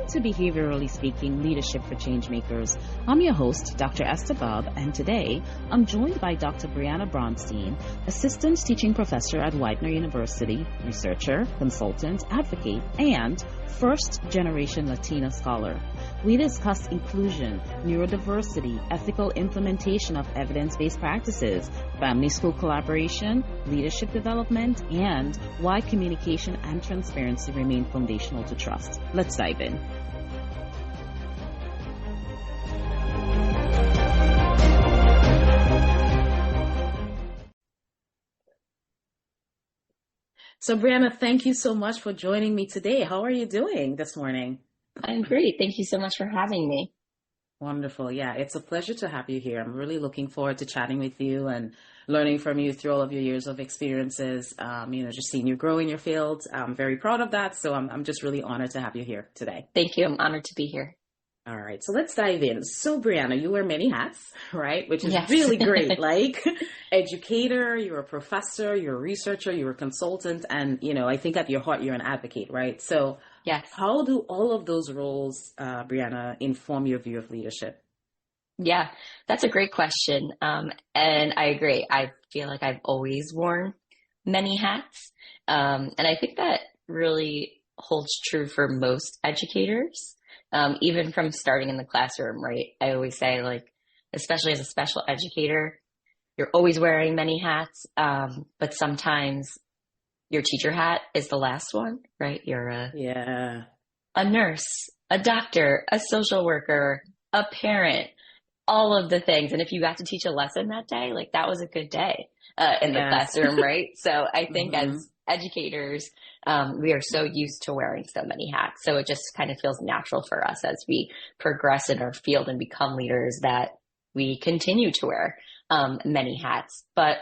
to Behaviorally Speaking Leadership for Changemakers. I'm your host, Dr. Esther Bubb, and today I'm joined by Dr. Briana Bronstein, Assistant Teaching Professor at Widener University, researcher, consultant, advocate, and first-generation Latina scholar. We discuss inclusion, neurodiversity, ethical implementation of evidence-based practices, family-school collaboration, leadership development, and why communication and transparency remain foundational to trust. Let's dive in. So, Briana, thank you so much for joining me today. How are you doing this morning? I'm great. Thank you so much for having me. Wonderful. Yeah, it's a pleasure to have you here. I'm really looking forward to chatting with you and learning from you through all of your years of experiences. Just seeing you grow in your field. I'm very proud of that. So I'm just really honored to have you here today. Thank you. I'm honored to be here. All right. So let's dive in. So, Briana, you wear many hats, right? Which is Yes. really great. Like educator, you're a professor, you're a researcher, you're a consultant. And, I think at your heart, you're an advocate, right? So Yes. how do all of those roles, Briana, inform your view of leadership? Yeah, that's a great question. And I agree. I feel like I've always worn many hats. And I think that really holds true for most educators, even from starting in the classroom, right? I always say, like, especially as a special educator, you're always wearing many hats. But sometimes your teacher hat is the last one, right? You're a nurse, a doctor, a social worker, a parent, all of the things. And if you got to teach a lesson that day, like that was a good day in the classroom, right? So I think as educators, we are so used to wearing so many hats. So it just kind of feels natural for us as we progress in our field and become leaders that we continue to wear many hats. But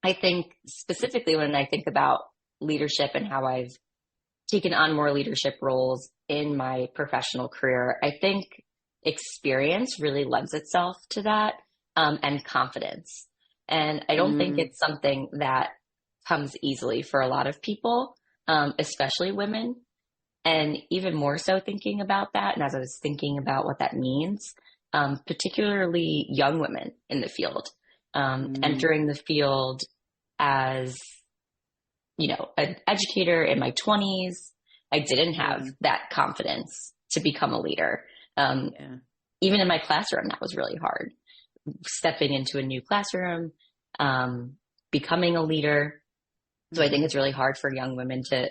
I think specifically when I think about leadership and how I've taken on more leadership roles in my professional career, I think experience really lends itself to that, and confidence. And I don't think it's something that comes easily for a lot of people, especially women. And even more so thinking about that, and as I was thinking about what that means, particularly young women in the field, entering the field as, an educator in my 20s, I didn't have that confidence to become a leader. Even in my classroom, that was really hard. Stepping into a new classroom, becoming a leader. So I think it's really hard for young women to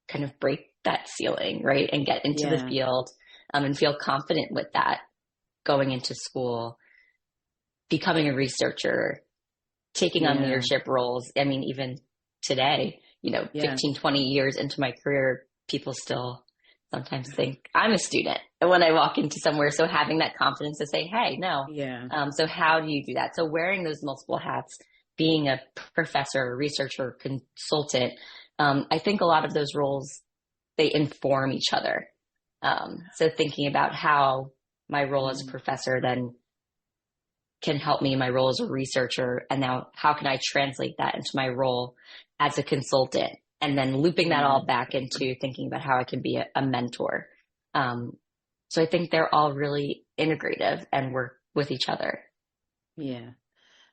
kind of break that ceiling, right? And get into the field, and feel confident with that going into school, becoming a researcher, taking on leadership roles. I mean, even today, 15, 20 years into my career, people still sometimes think I'm a student when I walk into somewhere. So having that confidence to say, hey, no. So how do you do that? So wearing those multiple hats, being a professor, a researcher, consultant, I think a lot of those roles, they inform each other. So thinking about how my role as a professor then can help me in my role as a researcher, and now how can I translate that into my role as a consultant, and then looping that all back into thinking about how I can be a mentor. So I think they're all really integrative and work with each other. Yeah.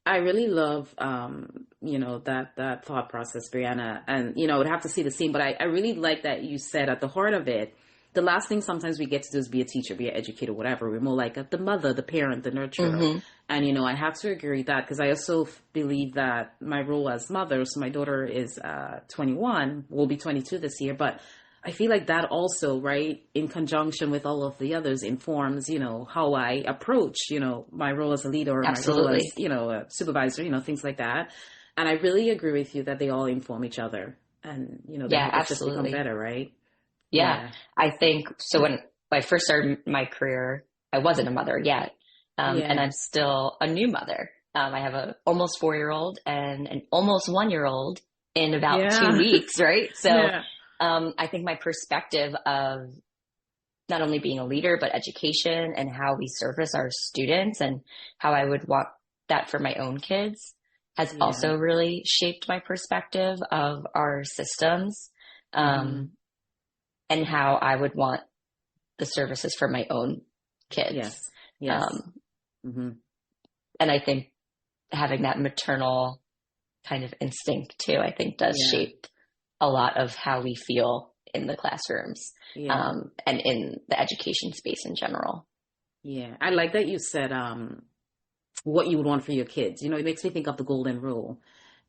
I really love, that thought process, Briana. And, I would have to see the scene, but I really like that you said at the heart of it, the last thing sometimes we get to do is be a teacher, be an educator, whatever. We're more like the mother, the parent, the nurturer. And, I have to agree with that because I also believe that my role as mother, so my daughter is 21, will be 22 this year, but I feel like that also, right, in conjunction with all of the others informs, how I approach, my role as a leader or my role as, a supervisor, things like that. And I really agree with you that they all inform each other and, they help us just become better, right? Yeah. I think so. When I first started my career, I wasn't a mother yet. And I'm still a new mother. I have a almost 4-year-old and an almost 1-year-old in about 2 weeks. Right. So, I think my perspective of not only being a leader, but education and how we service our students and how I would want that for my own kids has also really shaped my perspective of our systems. And how I would want the services for my own kids. Yes. Yes. Um, Mm-hmm. and I think having that maternal kind of instinct too, I think does Yeah. shape a lot of how we feel in the classrooms, Yeah. and in the education space in general. Yeah. I like that you said what you would want for your kids. You know, it makes me think of the golden rule.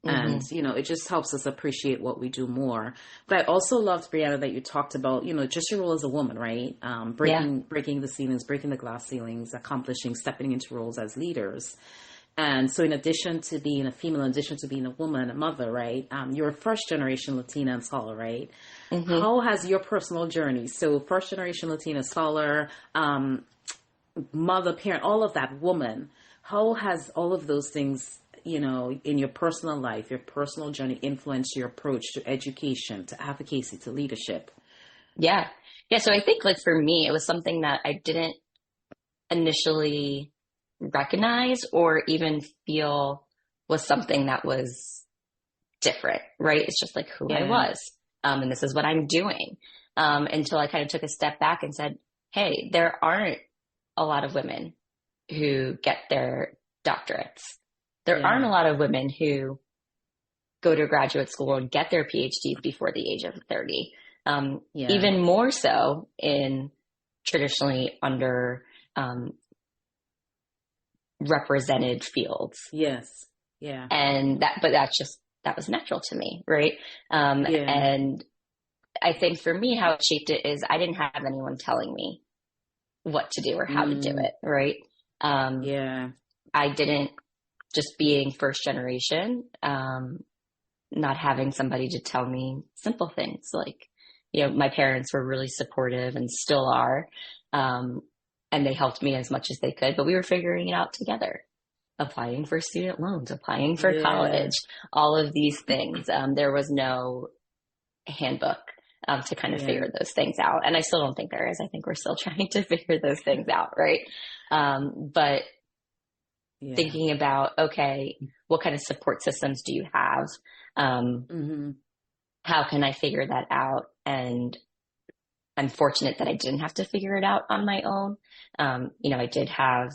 And, Hmm. you know, it just helps us appreciate what we do more. But I also loved, Brianna, that you talked about, you know, just your role as a woman, right? Yeah. Breaking the ceilings, breaking the glass ceilings, accomplishing, stepping into roles as leaders. And so in addition to being a female, in addition to being a woman, a mother, right? You're a first generation Latina and scholar, right? Hmm. How has your personal journey, so first generation Latina scholar, mother, parent, all of that, woman, how has all of those things, you know, in your personal life, your personal journey influenced your approach to education, to advocacy, to leadership? Yeah. Yeah. So I think like for me, it was something that I didn't initially recognize or even feel was something that was different, right? It's just like who I Yeah, was. And this is what I'm doing. Until I kind of took a step back and said, hey, there aren't a lot of women who get their doctorates. There aren't a yeah, lot of women who go to graduate school and get their PhDs before the age of 30. yeah, Even more so in traditionally under represented fields. yes, yeah, And that was natural to me, right? yeah, And I think for me, how it shaped it is I didn't have anyone telling me what to do or how to do mm, it, right? Um, yeah, I didn't, just being first generation, not having somebody to tell me simple things like, you know, my parents were really supportive and still are. Um, and they helped me as much as they could, but we were figuring it out together. Applying for student loans, applying for yeah, college, all of these things. There was no handbook to kind of yeah, figure those things out. And I still don't think there is. I think we're still trying to figure those things out, right? But yeah, thinking about, okay, what kind of support systems do you have? Um, mm-hmm. how can I figure that out? And I'm fortunate that I didn't have to figure it out on my own. You know, I did have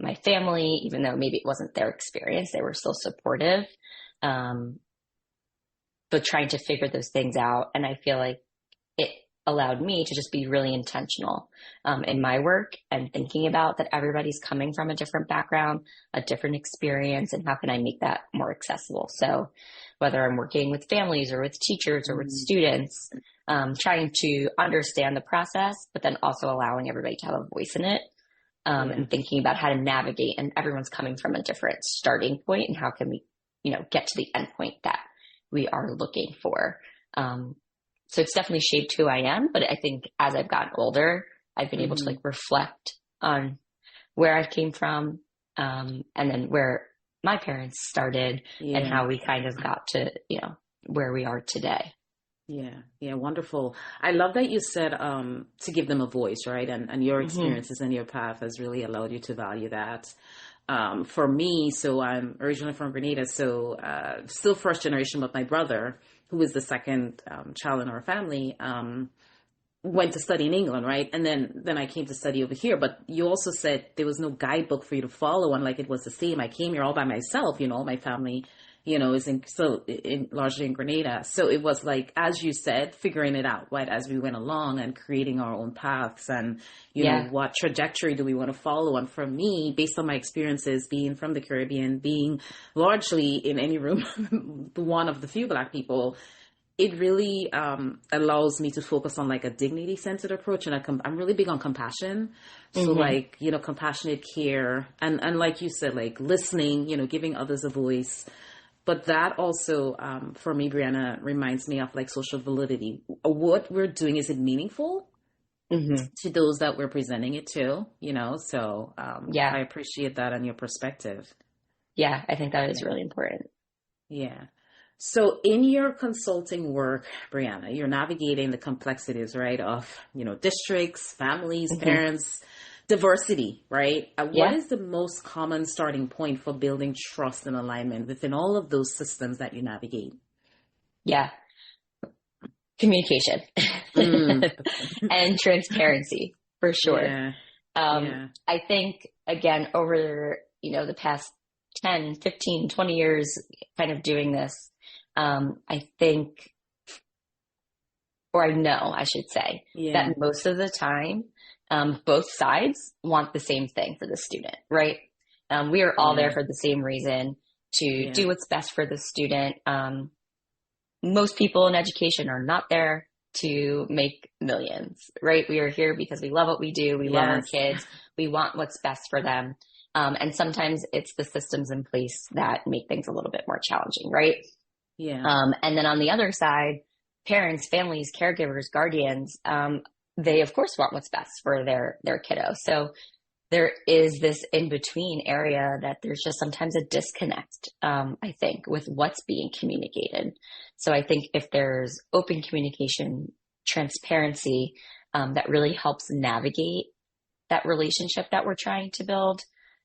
my family, even though maybe it wasn't their experience, they were still supportive. Um, but trying to figure those things out. And I feel like it allowed me to just be really intentional in my work and thinking about that everybody's coming from a different background, a different experience, and how can I make that more accessible? So whether I'm working with families or with teachers or with Mm, students, trying to understand the process, but then also allowing everybody to have a voice in it. yeah, And thinking about how to navigate, and everyone's coming from a different starting point, and how can we, you know, get to the end point that we are looking for. Um, so it's definitely shaped who I am, but I think as I've gotten older, I've been able to mm-hmm. like reflect on where I came from, and then where my parents started and Yeah. how we kind of got to, you know, where we are today. Yeah, yeah, wonderful. I love that you said to give them a voice, right? And your Hmm. experiences and your path has really allowed you to value that. For me, so I'm originally from Grenada, so still first generation, but my brother, who is the second child in our family, went to study in England, right? And then I came to study over here. But you also said there was no guidebook for you to follow, and like it was the same. I came here all by myself, you know. My family, you know, is largely in Grenada. So it was like, as you said, figuring it out, right, as we went along and creating our own paths, and you know, Yeah. what trajectory do we want to follow? And for me, based on my experiences, being from the Caribbean, being largely in any room, one of the few Black people, it really allows me to focus on like a dignity centered approach, and I'm really big on compassion. So Hmm. like, you know, compassionate care, and like you said, like listening, you know, giving others a voice. But that also, for me, Brianna, reminds me of like social validity. What we're doing, is it meaningful Hmm. to those that we're presenting it to? You know, so Yeah. I appreciate that and your perspective. Yeah. I think that is Yeah. really important. Yeah. So in your consulting work, Brianna, you're navigating the complexities, right, of, you know, districts, families, Hmm. parents, diversity, right? What Yeah. is the most common starting point for building trust and alignment within all of those systems that you navigate? Yeah. Communication Mm. and transparency, for sure. Yeah. Yeah. I think, again, over, the past 10, 15, 20 years kind of doing this, I think, or I know, I should say, Yeah. that most of the time, both sides want the same thing for the student, right? We are all there Yeah. for the same reason, to Yeah. do what's best for the student. Most people in education are not there to make millions, right? We are here because we love what we do. We love our Yes. kids. We want what's best for them. And sometimes it's the systems in place that make things a little bit more challenging, right? Yeah. And then on the other side, parents, families, caregivers, guardians, they of course want what's best for their kiddo. So there is this in between area that there's just sometimes a disconnect, I think, with what's being communicated. So I think if there's open communication, transparency, that really helps navigate that relationship that we're trying to build.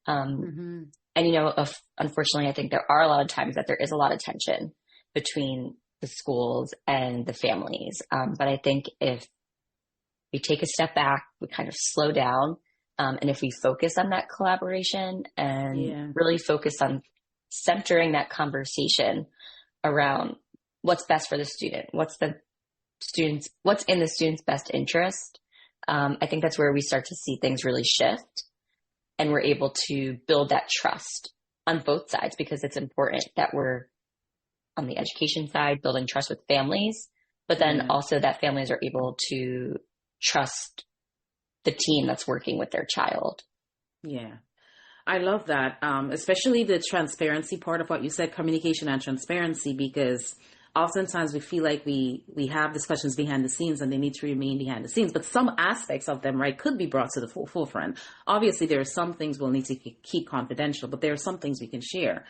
Hmm. And, unfortunately, I think there are a lot of times that there is a lot of tension between the schools and the families. But I think if we take a step back, we kind of slow down, and if we focus on that collaboration and Yeah. really focus on centering that conversation around what's best for the student, what's in the student's best interest, I think that's where we start to see things really shift, and we're able to build that trust on both sides, because it's important that we're on the education side building trust with families, but then Yeah. also that families are able to trust the team that's working with their child. Yeah. I love that, especially the transparency part of what you said, communication and transparency, because oftentimes we feel like we have discussions behind the scenes and they need to remain behind the scenes, but some aspects of them, right, could be brought to the forefront. Obviously, there are some things we'll need to keep confidential, but there are some things we can share.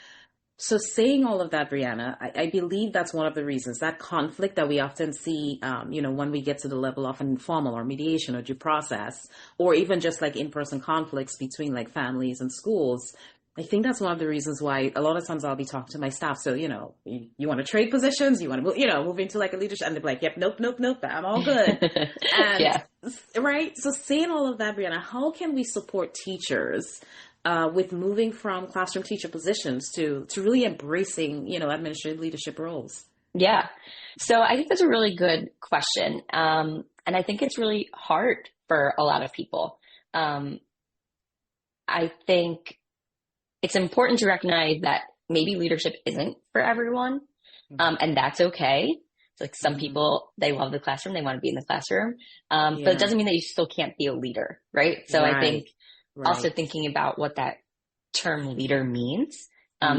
So saying all of that, Briana, I believe that's one of the reasons, that conflict that we often see, when we get to the level of informal or mediation or due process, or even just like in-person conflicts between like families and schools. I think that's one of the reasons why a lot of times I'll be talking to my staff. So, you want to trade positions, you want to, move into like a leadership, and they're like, yep, nope, I'm all good. And Yeah. right. So saying all of that, Briana, how can we support teachers with moving from classroom teacher positions to really embracing, administrative leadership roles? Yeah. So I think that's a really good question. And I think it's really hard for a lot of people. I think it's important to recognize that maybe leadership isn't for everyone. And that's okay. Like some Mm-hmm. people, they love the classroom, they want to be in the classroom. But Yeah. it doesn't mean that you still can't be a leader, right? So I think also Right. thinking about what that term leader means.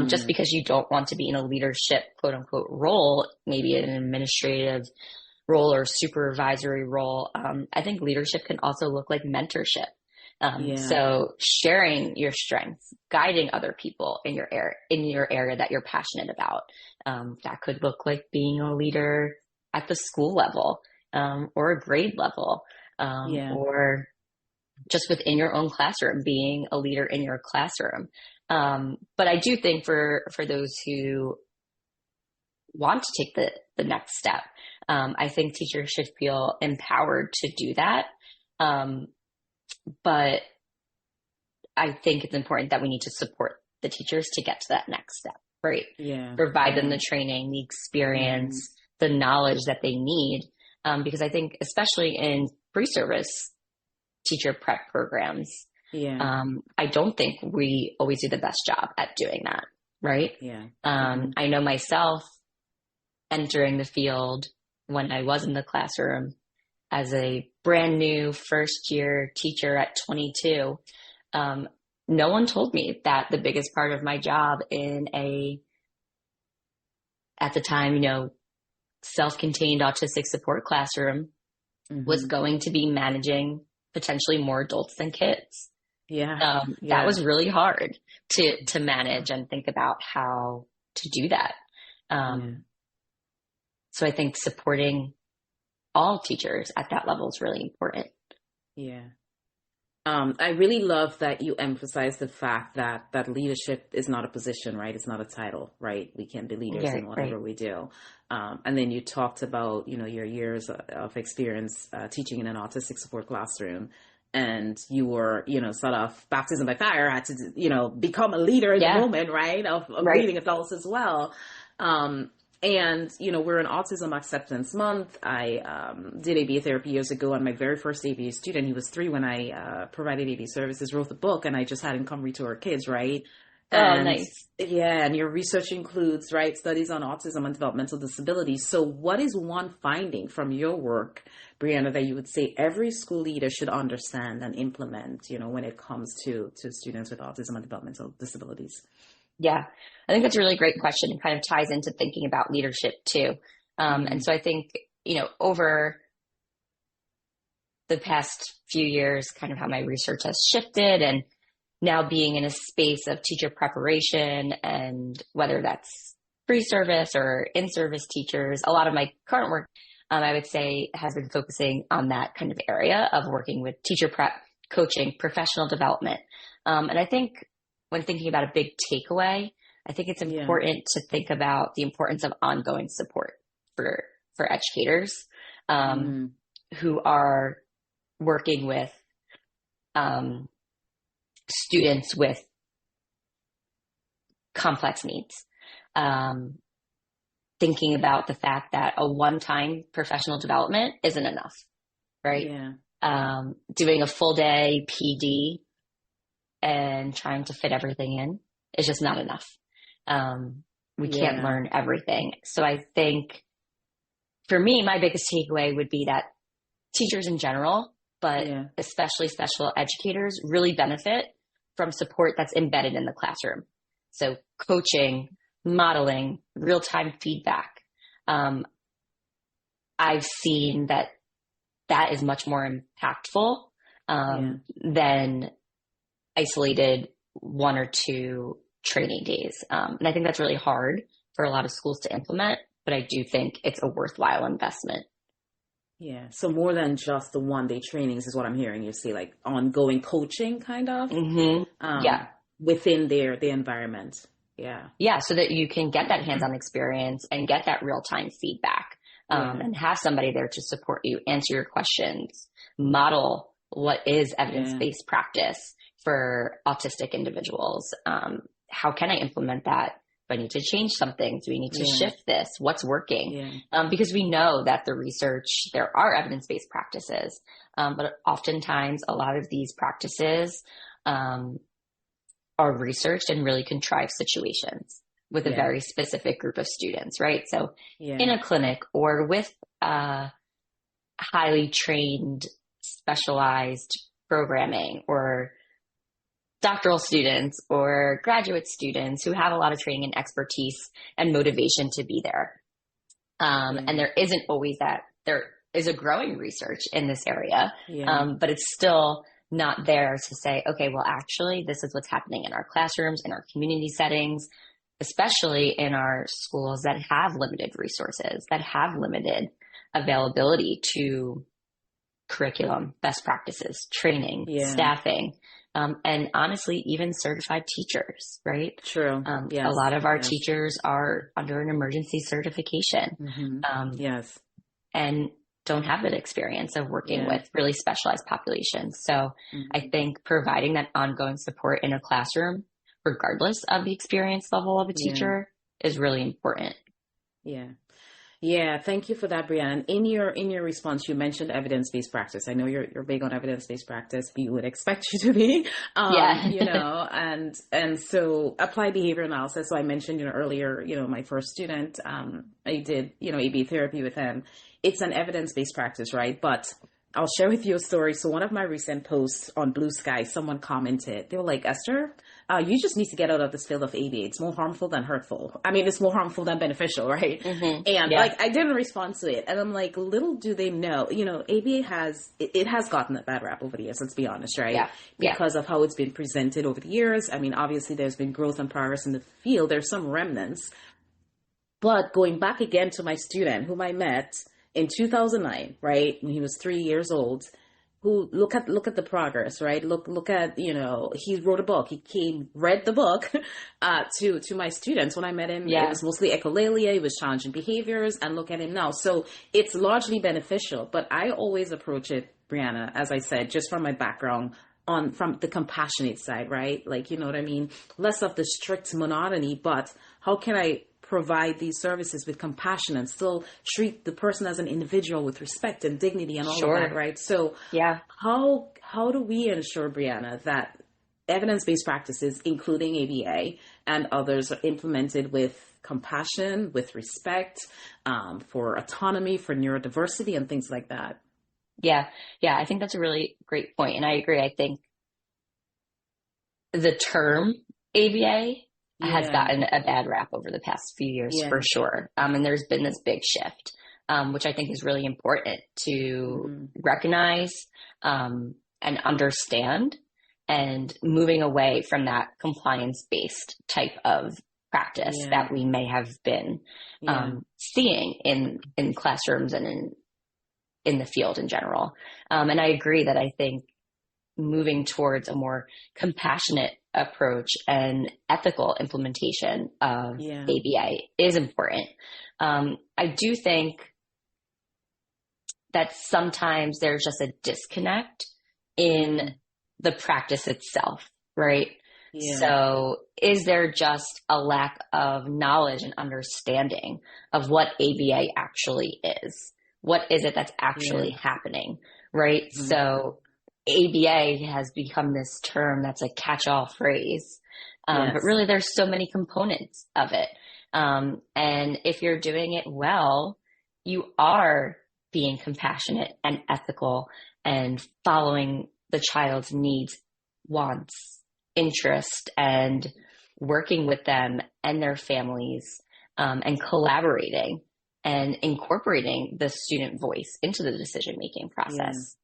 Just Mm. because you don't want to be in a leadership, quote unquote, role, maybe an administrative role or supervisory role. I think leadership can also look like mentorship. Yeah. So sharing your strengths, guiding other people in your area that you're passionate about. That could look like being a leader at the school level, or a grade level, Yeah. or just within your own classroom, being a leader in your classroom. But I do think for those who want to take the next step, I think teachers should feel empowered to do that. But I think it's important that we need to support the teachers to get to that next step, right? Yeah. Provide them Yeah. the training, the experience, the knowledge that they need. Because I think especially in pre-service teacher prep programs, Yeah. I don't think we always do the best job at doing that, right? Yeah. I know myself entering the field when I was in the classroom as a brand new first year teacher at 22. No one told me that the biggest part of my job in at the time, self-contained autistic support classroom was going to be managing potentially more adults than kids. Yeah. That was really hard to manage and think about how to do that. So I think supporting all teachers at that level is really important. Yeah. I really love that you emphasize the fact that leadership is not a position, right? It's not a title, right? We can be leaders in whatever we do. And then you talked about, your years of experience teaching in an autistic support classroom. and you were, sort of baptism by fire, had to, become a leader in the moment, right? Of right. leading adults as well. And, we're in Autism Acceptance Month. I did ABA therapy years ago, and my very first ABA student, he was 3 when I provided ABA services, wrote the book, and I just had him come read to our kids, right? Oh, And nice. yeah, and your research includes, right, studies on autism and developmental disabilities. So what is one finding from your work, Briana, that you would say every school leader should understand and implement, when it comes to students with autism and developmental disabilities? Yeah, I think that's a really great question and kind of ties into thinking about leadership too. And so I think, over the past few years, kind of how my research has shifted, and now being in a space of teacher preparation, and whether that's pre-service or in-service teachers, a lot of my current work, I would say, has been focusing on that kind of area of working with teacher prep, coaching, professional development. And I think when thinking about a big takeaway, I think it's important to think about the importance of ongoing support for educators who are working with students with complex needs. Thinking about the fact that a one-time professional development isn't enough, right? Yeah. Doing a full day PD and trying to fit everything in is just not enough. We can't learn everything. So I think for me, my biggest takeaway would be that teachers in general, but especially special educators, really benefit from support that's embedded in the classroom. So coaching, modeling, real-time feedback. I've seen that is much more impactful than isolated 1 or 2 training days. And I think that's really hard for a lot of schools to implement, but I do think it's a worthwhile investment. Yeah. So more than just the 1-day trainings is what I'm hearing you say, like ongoing coaching kind of within their environment. Yeah. Yeah. So that you can get that hands-on experience and get that real-time feedback and have somebody there to support you, answer your questions, model what is evidence-based practice for autistic individuals. How can I implement that? Do I need to change something? Do we need to shift this? What's working? Because we know that there are evidence-based practices, but oftentimes a lot of these practices are researched in really contrived situations with a very specific group of students, right? So in a clinic or with highly trained, specialized programming, or doctoral students or graduate students who have a lot of training and expertise and motivation to be there. And there isn't always that. There is a growing research in this area, but it's still not there to say, okay, well, actually, this is what's happening in our classrooms, in our community settings, especially in our schools that have limited resources, that have limited availability to curriculum, best practices, training, staffing, and honestly, even certified teachers, right? True. A lot of our teachers are under an emergency certification. And don't have that experience of working with really specialized populations. So I think providing that ongoing support in a classroom, regardless of the experience level of a teacher, is really important. Yeah, thank you for that, Brianna. In your response, you mentioned evidence-based practice. I know you're big on evidence-based practice. We would expect you to be, and so applied behavior analysis. So I mentioned, earlier, my first student, I did, ABA therapy with him. It's an evidence-based practice, right? But I'll share with you a story. So one of my recent posts on Blue Sky, someone commented, they were like, Esther, you just need to get out of this field of ABA. It's more harmful than hurtful. I mean, it's more harmful than beneficial, right? And I didn't respond to it. And I'm like, little do they know, ABA has gotten a bad rap over the years, let's be honest, right? Because of how it's been presented over the years. I mean, obviously there's been growth and progress in the field. There's some remnants. But going back again to my student whom I met in 2009, right, when he was 3 years old, who look at the progress, right? Look at, you know, he wrote a book. He came, read the book to my students. When I met him, it Yeah. was mostly echolalia, it was challenging behaviors, and look at him now. So it's largely beneficial, but I always approach it, Briana, as I said, just from my background on from the compassionate side, right? Like, you know what I mean? Less of the strict monotony, but how can I provide these services with compassion and still treat the person as an individual with respect and dignity and all of that, Sure. right? So Yeah. how do we ensure, Briana, that evidence-based practices, including ABA and others, are implemented with compassion, with respect, for autonomy, for neurodiversity, and things like that? Yeah. Yeah. I think that's a really great point. And I agree. I think the term ABA has Yeah, gotten a bad rap over the past few years yeah, for sure. And there's been this big shift, which I think is really important to hmm, recognize, and understand, and moving away from that compliance-based type of practice yeah, that we may have been yeah, seeing in classrooms and in the field in general. And I agree that I think moving towards a more compassionate approach and ethical implementation of yeah, ABA is important. I do think that sometimes there's just a disconnect hmm, in the practice itself, right? yeah, So is there just a lack of knowledge and understanding of what ABA actually is? What is it that's yeah, actually happening, right? hmm, So ABA has become this term that's a catch-all phrase, but yes, really there's so many components of it. And if you're doing it well, you are being compassionate and ethical and following the child's needs, wants, interest, and working with them and their families, and collaborating and incorporating the student voice into the decision making yeah, process.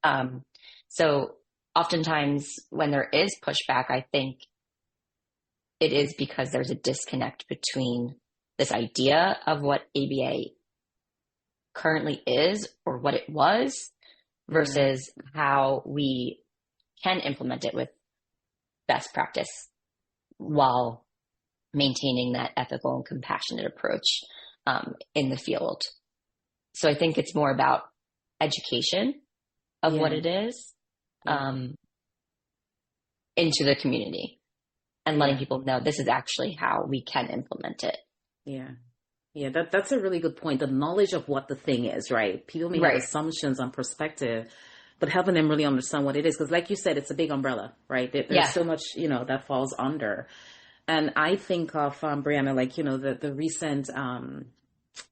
So oftentimes when there is pushback, I think it is because there's a disconnect between this idea of what ABA currently is or what it was yeah, versus how we can implement it with best practice while maintaining that ethical and compassionate approach, in the field. So I think it's more about education of what yeah, it is, yeah, um, into the community and letting yeah, people know this is actually how we can implement it. yeah. Yeah, that's a really good point. The knowledge of what the thing is, right? People may have Right. assumptions on perspective, but helping them really understand what it is. Because like you said, it's a big umbrella, right? There's Yeah. so much, you know, that falls under. And I think of, Brianna, like, you know, the recent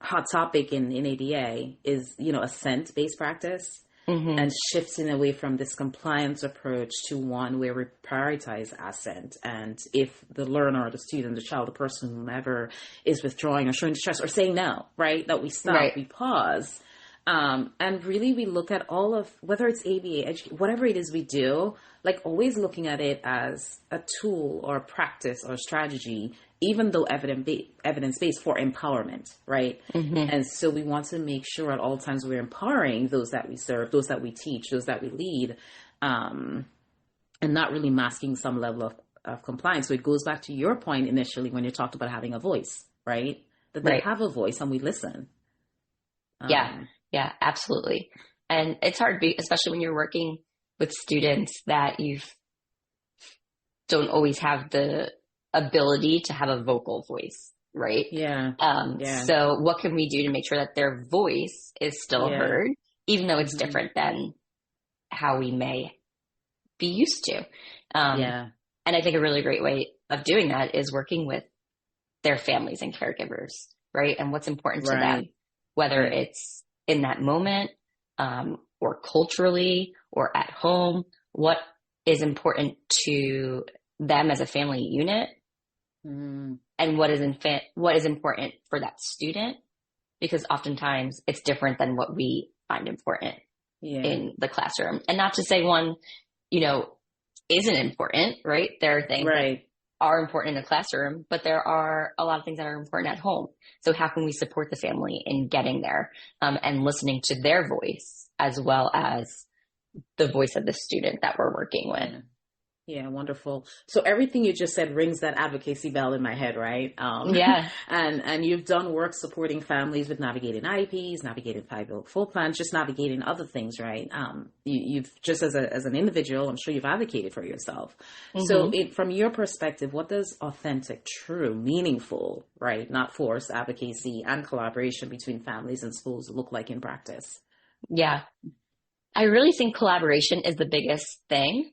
hot topic in ABA is, you know, assent-based practice Hmm. and shifting away from this compliance approach to one where we prioritize assent. And if the learner, the student, the child, the person, whomever is withdrawing or showing distress or saying no, right, that we stop, Right. we pause. And really we look at all of, whether it's ABA, whatever it is we do, like always looking at it as a tool or a practice or a strategy, even though evidence-based for empowerment, right? Hmm. And so we want to make sure at all times we're empowering those that we serve, those that we teach, those that we lead, and not really masking some level of compliance. So it goes back to your point initially when you talked about having a voice, right? That they Right. have a voice and we listen. Yeah. Um, Yeah, absolutely. And it's hard, especially when you're working with students that you don't always have the ability to have a vocal voice, right? yeah, yeah, So what can we do to make sure that their voice is still yeah, heard, even though it's hmm, different than how we may be used to? Um, yeah, and I think a really great way of doing that is working with their families and caregivers, right? And what's important to them, right, whether right, it's in that moment, or culturally or at home, what is important to them as a family unit, mm, and what is important for that student, because oftentimes it's different than what we find important yeah, in the classroom. And not to say one, you know, isn't important, right? There are things that right, are important in the classroom, but there are a lot of things that are important at home. So how can we support the family in getting there, and listening to their voice as well as the voice of the student that we're working with. Yeah. Yeah, wonderful. So everything you just said rings that advocacy bell in my head, right? Yeah. And you've done work supporting families with navigating IEPs, navigating 5 full plans, just navigating other things, right? You've just as an individual, I'm sure you've advocated for yourself. So from your perspective, what does authentic, true, meaningful, right, not forced advocacy and collaboration between families and schools look like in practice? Yeah. I really think collaboration is the biggest thing.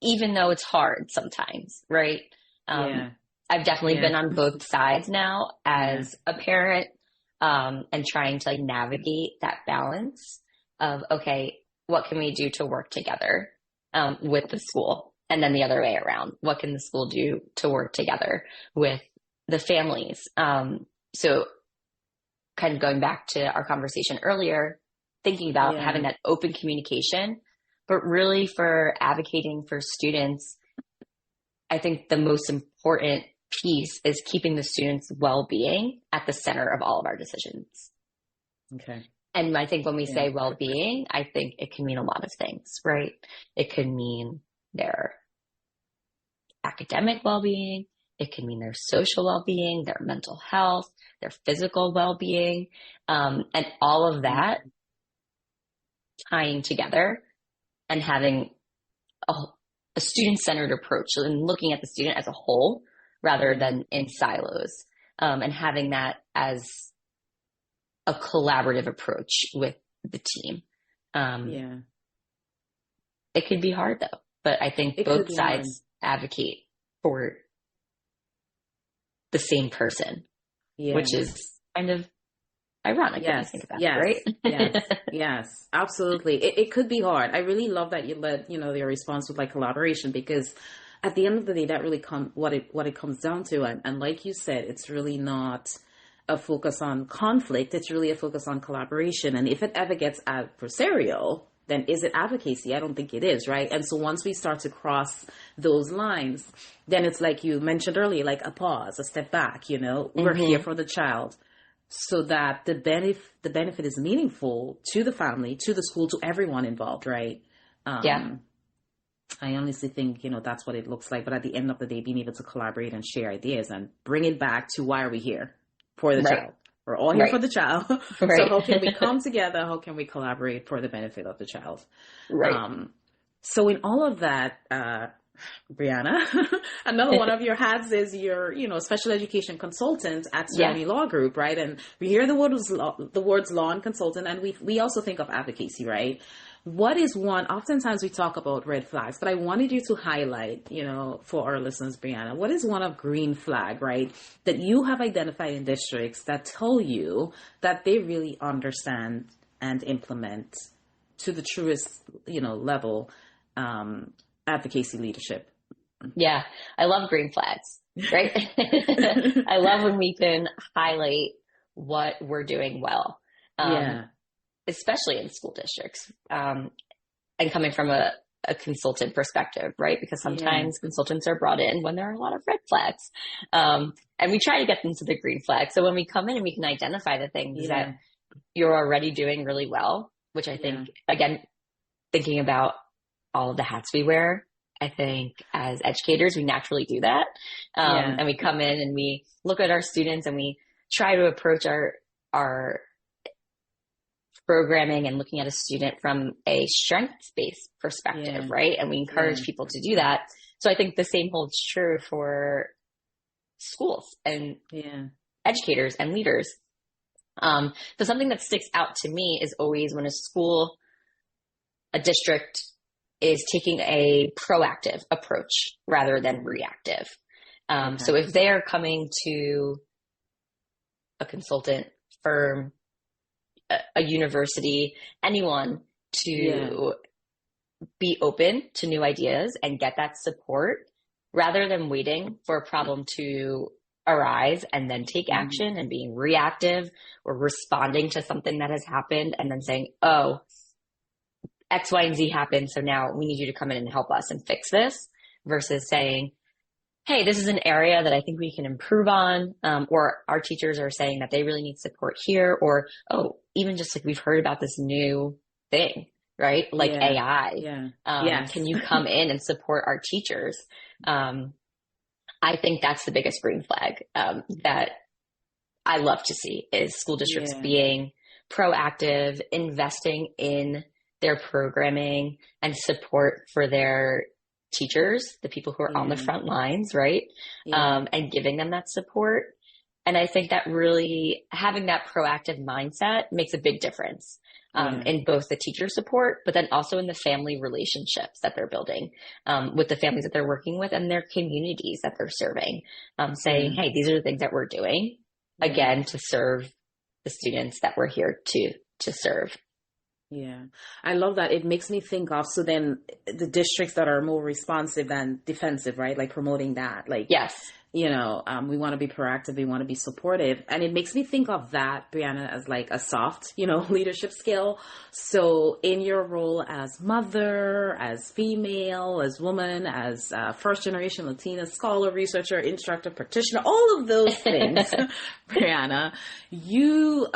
Even though it's hard sometimes, right? Yeah. I've definitely Yeah. been on both sides now as a parent, and trying to like navigate that balance of, okay, what can we do to work together, with the school? And then the other way around, what can the school do to work together with the families? So kind of going back to our conversation earlier, thinking about having that open communication, but really for advocating for students, I think the most important piece is keeping the students' well-being at the center of all of our decisions. Okay. And I think when we say well-being, I think it can mean a lot of things, right? It could mean their academic well-being. It can mean their social well-being, their mental health, their physical well-being, and all of that tying together and having a student-centered approach and looking at the student as a whole rather than in silos, and having that as a collaborative approach with the team. It could be hard though, but I think both sides advocate for the same person, which is kind of ironic when you think about it, right? Yes, absolutely. It could be hard. I really love that you led, your response with like collaboration, because at the end of the day, that really what it comes down to. And like you said, it's really not a focus on conflict. It's really a focus on collaboration. And if it ever gets adversarial, then is it advocacy? I don't think it is, right? And so once we start to cross those lines, then it's like you mentioned earlier, like a pause, a step back, we're here for the child, so that the benefit is meaningful to the family, to the school, to everyone involved, right? I honestly think, that's what it looks like. But at the end of the day, being able to collaborate and share ideas and bring it back to why are we here? For the child. We're all here for the child. So how can we come together? How can we collaborate for the benefit of the child? So in all of that, Briana, another one of your hats is your, special education consultant at Serenity Law Group, right? And we hear the words law and consultant, and we also think of advocacy, right? What is one, oftentimes we talk about red flags, but I wanted you to highlight, for our listeners, Briana, what is one of green flag, right, that you have identified in districts that tell you that they really understand and implement to the truest, level, advocacy leadership? Yeah, I love green flags, right? I love when we can highlight what we're doing well. Especially in school districts, and coming from a consultant perspective, right? Because sometimes consultants are brought in when there are a lot of red flags. And we try to get them to the green flag. So when we come in and we can identify the things that you're already doing really well, which I think, again, thinking about all of the hats we wear, I think as educators, we naturally do that. And we come in and we look at our students and we try to approach our programming and looking at a student from a strengths-based perspective, right? And we encourage people to do that. So I think the same holds true for schools and educators and leaders. So something that sticks out to me is always when a district is taking a proactive approach rather than reactive. So if they are coming to a consultant firm, a university, anyone to be open to new ideas and get that support rather than waiting for a problem to arise and then take action and being reactive or responding to something that has happened and then saying, oh, X, Y, and Z happened, so now we need you to come in and help us and fix this, versus saying, hey, this is an area that I think we can improve on, or our teachers are saying that they really need support here, or, oh, even just like we've heard about this new thing, right? Like Yeah. AI. Yeah. Can Yes. you come in and support our teachers? I think that's the biggest green flag that I love to see is school districts Yeah. being proactive, investing in their programming and support for their teachers, the people who are on the Yeah. front lines, right? Yeah. And giving them that support. And I think that really having that proactive mindset makes a big difference Yeah. in both the teacher support, but then also in the family relationships that they're building with the families that they're working with and their communities that they're serving, saying, Yeah. hey, these are the things that we're doing Yeah. again to serve the students that we're here to serve. Yeah, I love that. It makes me think of, so then the districts that are more responsive than defensive, right? Like promoting that, like, Yes. we want to be proactive, we want to be supportive. And it makes me think of that, Brianna, as like a soft, leadership skill. So in your role as mother, as female, as woman, as first generation Latina scholar, researcher, instructor, practitioner, all of those things, Brianna, you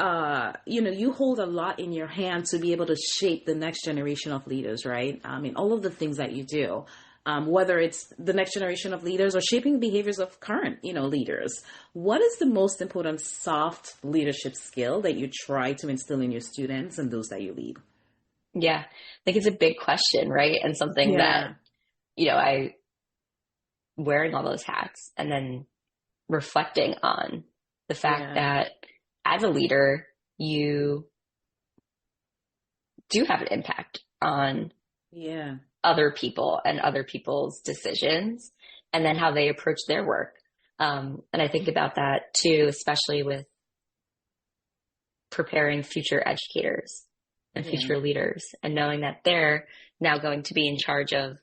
hold a lot in your hand to be able to shape the next generation of leaders, right? I mean, all of the things that you do. Whether it's the next generation of leaders or shaping the behaviors of current, leaders. What is the most important soft leadership skill that you try to instill in your students and those that you lead? Yeah. I think it's a big question, right? And something that, Yeah, I wearing all those hats and then reflecting on the fact yeah, that as a leader, you do have an impact on yeah, other people and other people's decisions and then how they approach their work. And I think about that too, especially with preparing future educators and yeah, future leaders and knowing that they're now going to be in charge of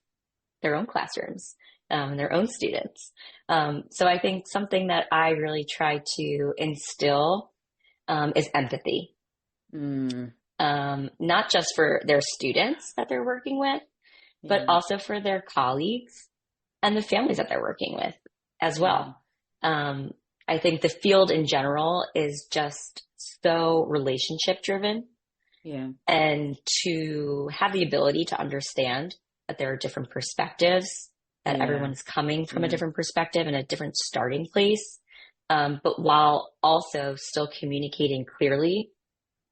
their own classrooms, their own students. So I think something that I really try to instill is empathy, mm, not just for their students that they're working with, but yeah, also for their colleagues and the families that they're working with as yeah, well. I think the field in general is just so relationship driven, yeah, and to have the ability to understand that there are different perspectives, that yeah, everyone's coming from a yeah, different perspective and a different starting place, but while also still communicating clearly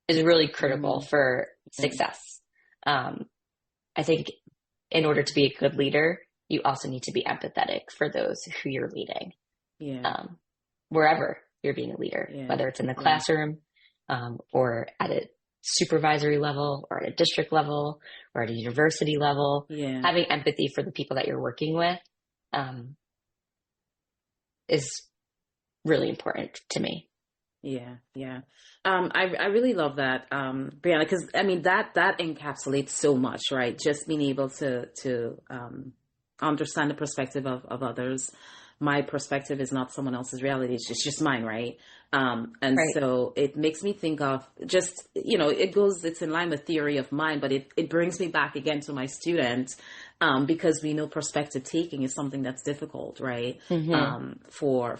is really critical hmm, for yeah, success. I think in order to be a good leader, you also need to be empathetic for those who you're leading, yeah, um, wherever you're being a leader, yeah, whether it's in the yeah, classroom, or at a supervisory level, or at a district level, or at a university level. yeah. Having empathy for the people that you're working with um, is really important to me. Yeah, yeah. I really love that, Brianna, because I mean that encapsulates so much, right? Just being able to understand the perspective of others. My perspective is not someone else's reality; it's just mine, right? And Right. so it makes me think of just it's in line with theory of mind, but it brings me back again to my student, because we know perspective taking is something that's difficult, right? Hmm. For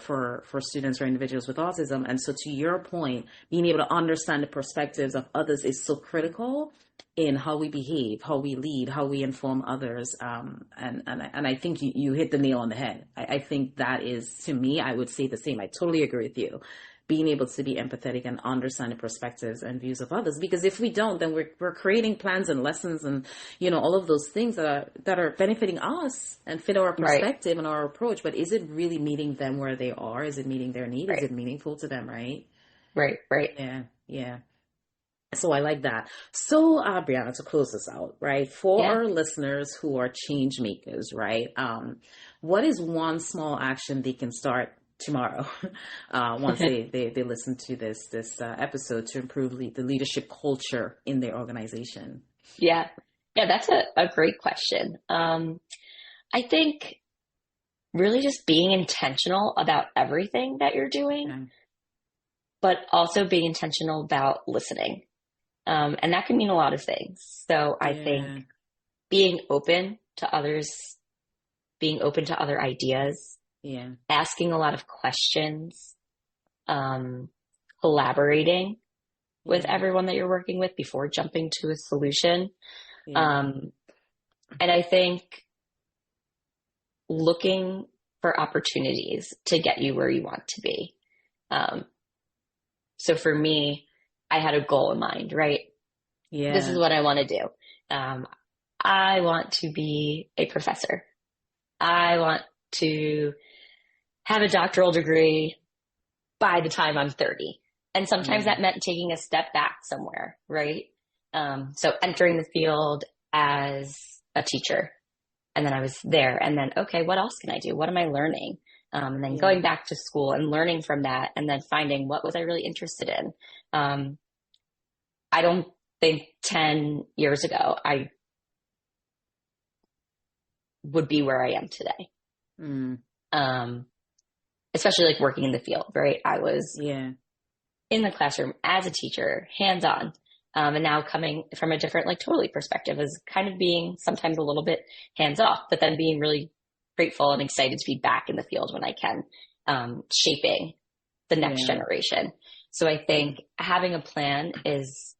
students or individuals with autism. And so to your point, being able to understand the perspectives of others is so critical in how we behave, how we lead, how we inform others. And I think you hit the nail on the head. I think that is, to me, I would say the same. I totally agree with you. Being able to be empathetic and understand the perspectives and views of others, because if we don't, then we're creating plans and lessons and all of those things that are benefiting us and fit our Right. perspective and our approach. But is it really meeting them where they are? Is it meeting their need? Is Right. it meaningful to them? Right? Right. Right. Yeah, yeah. So I like that. So, Brianna, to close this out, right? For Yeah. our listeners who are change makers, right? What is one small action they can start tomorrow, once they listen to this episode, to improve the leadership culture in their organization? Yeah. Yeah. That's a great question. I think really just being intentional about everything that you're doing, Yeah, but also being intentional about listening. And that can mean a lot of things. So I think yeah, being open to others, being open to other ideas, Yeah. asking a lot of questions, collaborating with Yeah. everyone that you're working with before jumping to a solution. Yeah. And I think looking for opportunities to get you where you want to be. So for me, I had a goal in mind, right? This is Yeah. what I want to do. I want to be a professor. I want to have a doctoral degree by the time I'm 30. And sometimes Yeah. that meant taking a step back somewhere, right? So entering the field as a teacher. And then I was there. And then, okay, what else can I do? What am I learning? And then Yeah. going back to school and learning from that, and then finding what was I really interested in. I don't think 10 years ago I would be where I am today. Mm. Especially like working in the field, right? I was Yeah. in the classroom as a teacher, hands-on. And now coming from a different, like totally perspective is kind of being sometimes a little bit hands-off, but then being really grateful and excited to be back in the field when I can, shaping the next Yeah. generation. So I think having a plan is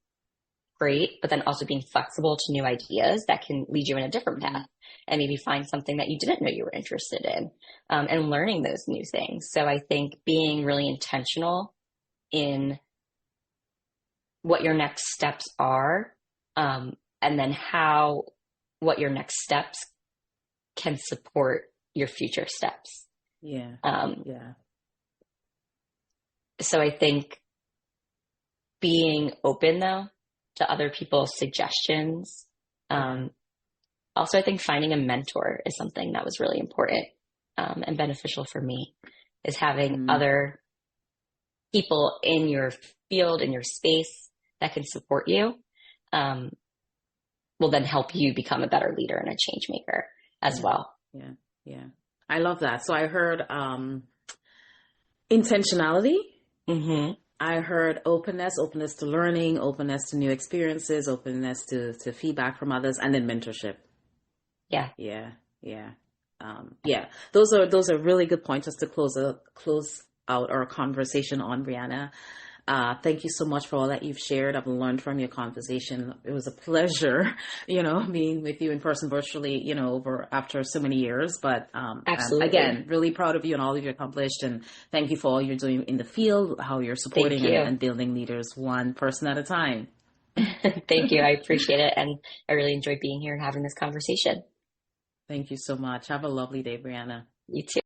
great, but then also being flexible to new ideas that can lead you in a different path and maybe find something that you didn't know you were interested in, and learning those new things. So I think being really intentional in what your next steps are, and then what your next steps can support your future steps. Yeah. Yeah. So I think being open though to other people's suggestions. Also, I think finding a mentor is something that was really important, and beneficial for me, is having other people in your field, in your space that can support you, will then help you become a better leader and a change maker as well. Yeah. Yeah. I love that. So I heard intentionality. Mm-hmm. I heard openness to learning, openness to new experiences, openness to feedback from others, and then mentorship. Yeah. Yeah. Yeah. Yeah. Those are really good points just to close out our conversation on, Briana. Thank you so much for all that you've shared. I've learned from your conversation. It was a pleasure, being with you in person virtually, after so many years. But Absolutely. Again, really proud of you and all you've accomplished. And thank you for all you're doing in the field, how you're supporting and building leaders one person at a time. Thank you. I appreciate it. And I really enjoyed being here and having this conversation. Thank you so much. Have a lovely day, Briana. You too.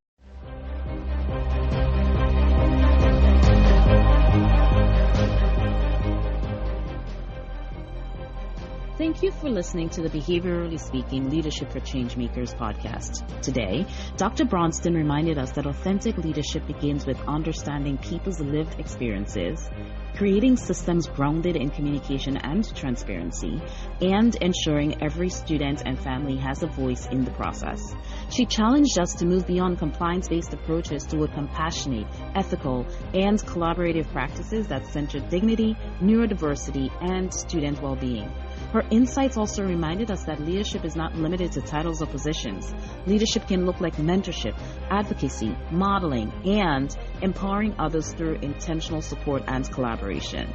Thank you for listening to the Behaviorally Speaking Leadership for Changemakers podcast. Today, Dr. Bronstein reminded us that authentic leadership begins with understanding people's lived experiences, creating systems grounded in communication and transparency, and ensuring every student and family has a voice in the process. She challenged us to move beyond compliance-based approaches toward compassionate, ethical, and collaborative practices that center dignity, neurodiversity, and student well-being. Her insights also reminded us that leadership is not limited to titles or positions. Leadership can look like mentorship, advocacy, modeling, and empowering others through intentional support and collaboration.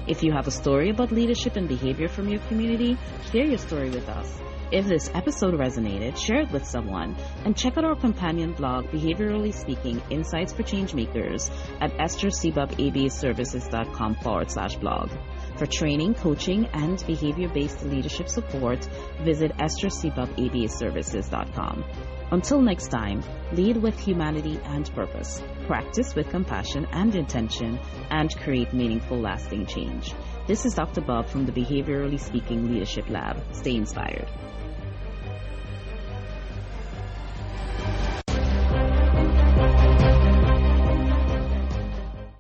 If you have a story about leadership and behavior from your community, share your story with us. If this episode resonated, share it with someone, and check out our companion blog, Behaviorally Speaking, Insights for Changemakers, at esthercbubbabaservices.com/blog. For training, coaching, and behavior-based leadership support, visit esthercbubbabaservices.com. Until next time, lead with humanity and purpose, practice with compassion and intention, and create meaningful, lasting change. This is Dr. Bubb from the Behaviorally Speaking Leadership Lab. Stay inspired.